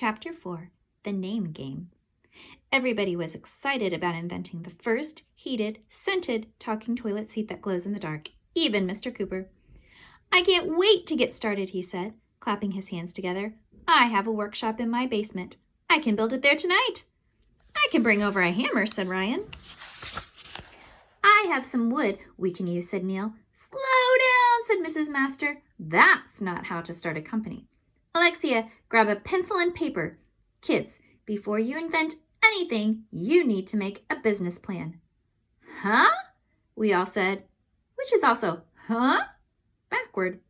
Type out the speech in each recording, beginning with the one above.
Chapter 4, The Name Game. Everybody was excited about inventing the first heated, scented talking toilet seat that glows in the dark, even Mr. Cooper. "I can't wait to get started," he said, clapping his hands together. "I have a workshop in my basement. I can build it there tonight." "I can bring over a hammer," said Ryan. "I have some wood we can use," said Neil. "Slow down," said Mrs. Master. "That's not how to start a company. Alexia, grab a pencil and paper. Kids, before you invent anything, you need to make a business plan." "Huh?" we all said, which is also, huh? Backward.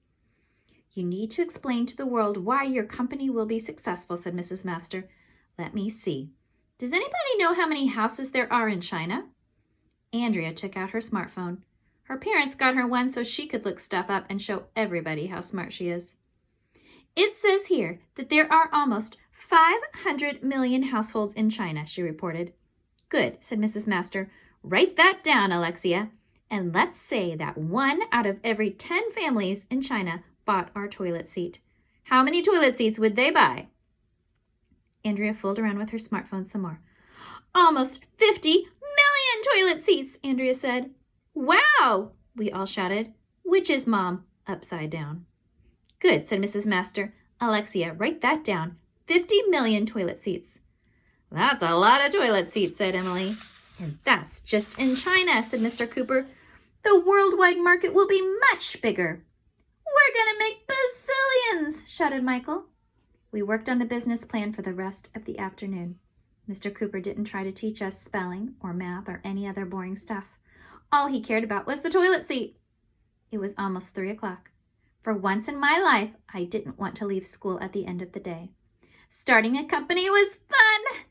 "You need to explain to the world why your company will be successful," said Mrs. Master. "Let me see. Does anybody know how many houses there are in China?" Andrea took out her smartphone. Her parents got her one so she could look stuff up and show everybody how smart she is. "It says here that there are almost 500 million households in China," she reported. "Good," said Mrs. Master. "Write that down, Alexia. And let's say that 1 out of every 10 families in China bought our toilet seat. How many toilet seats would they buy?" Andrea fooled around with her smartphone some more. "Almost 50 million toilet seats," Andrea said. "Wow!" we all shouted. Which is Mom upside down. "Good," said Mrs. Master. "Alexia, write that down. 50 million toilet seats." "That's a lot of toilet seats," said Emily. "And that's just in China," said Mr. Cooper. "The worldwide market will be much bigger." "We're going to make bazillions," shouted Michael. We worked on the business plan for the rest of the afternoon. Mr. Cooper didn't try to teach us spelling or math or any other boring stuff. All he cared about was the toilet seat. It was almost 3 o'clock. For once in my life, I didn't want to leave school at the end of the day. Starting a company was fun.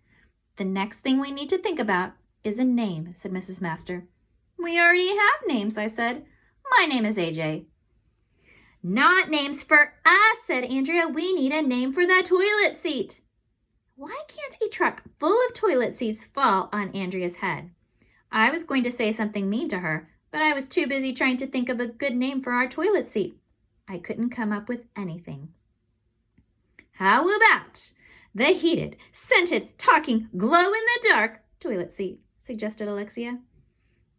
"The next thing we need to think about is a name," said Mrs. Master. "We already have names," I said. "My name is AJ." "Not names for us," said Andrea. "We need a name for the toilet seat." Why can't a truck full of toilet seats fall on Andrea's head? I was going to say something mean to her, but I was too busy trying to think of a good name for our toilet seat. I couldn't come up with anything. "How about the heated, scented, talking, glow-in-the-dark toilet seat?" suggested Alexia.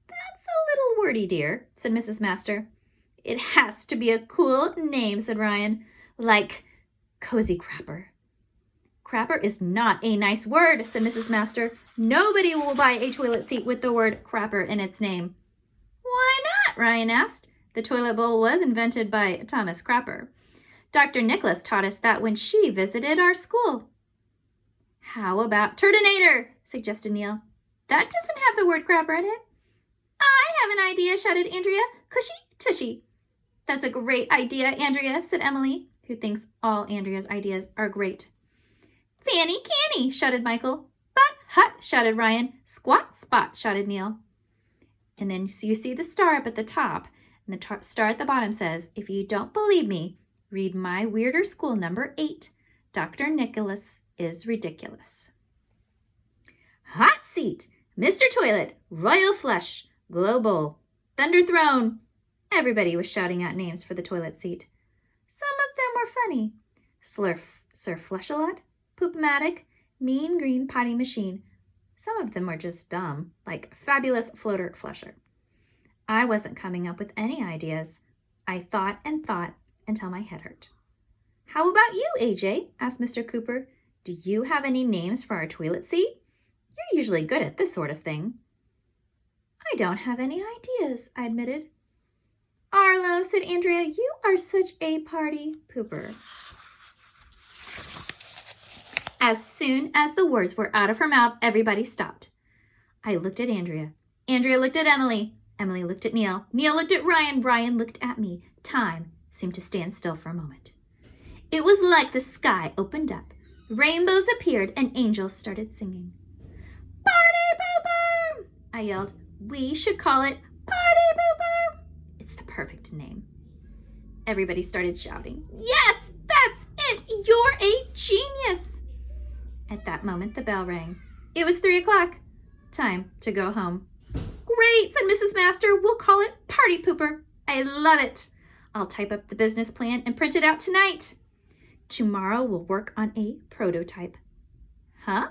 "That's a little wordy, dear," said Mrs. Master. "It has to be a cool name," said Ryan, "like Cozy Crapper." "Crapper is not a nice word," said Mrs. Master. "Nobody will buy a toilet seat with the word crapper in its name." "Why not?" Ryan asked. "The toilet bowl was invented by Thomas Crapper. Dr. Nicholas taught us that when she visited our school." "How about Turtonator?" suggested Neil. "That doesn't have the word crapper in it." "I have an idea," shouted Andrea. "Cushy tushy." "That's a great idea, Andrea," said Emily, who thinks all Andrea's ideas are great. "Fanny Canny," shouted Michael. "Butt hut," shouted Ryan. "Squat spot," shouted Neil. And then you see the star up at the top, and the star at the bottom says, "If you don't believe me, read My Weirder School number 8. Dr. Nicholas is ridiculous." Hot seat, Mr. Toilet, Royal Flush, Glow Bowl, Thunder Throne. Everybody was shouting out names for the toilet seat. Some of them were funny. Sir Flush-a-Lot, Poop-matic, Mean Green Potty Machine. Some of them were just dumb, like Fabulous Floater Flusher. I wasn't coming up with any ideas. I thought and thought until my head hurt. "How about you, AJ?" asked Mr. Cooper. "Do you have any names for our toilet seat? You're usually good at this sort of thing." "I don't have any ideas," I admitted. "Arlo," said Andrea, "you are such a party pooper." As soon as the words were out of her mouth, everybody stopped. I looked at Andrea. Andrea looked at Emily. Emily looked at Neil. Neil looked at Ryan. Ryan looked at me. Time seemed to stand still for a moment. It was like the sky opened up. Rainbows appeared and angels started singing. "Party Pooper!" I yelled. "We should call it Party Pooper. It's the perfect name." Everybody started shouting, "Yes, that's it! You're a genius!" At that moment, the bell rang. It was 3 o'clock. Time to go home. "Great," said Mrs. Master. "We'll call it Party Pooper. I love it. I'll type up the business plan and print it out tonight." Tomorrow we'll work on a prototype. Huh?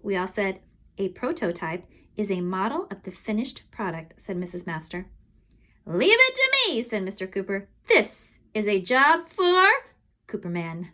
We all said, a prototype is a model of the finished product, said Mrs. Master. Leave it to me, said Mr. Cooper. This is a job for Cooperman.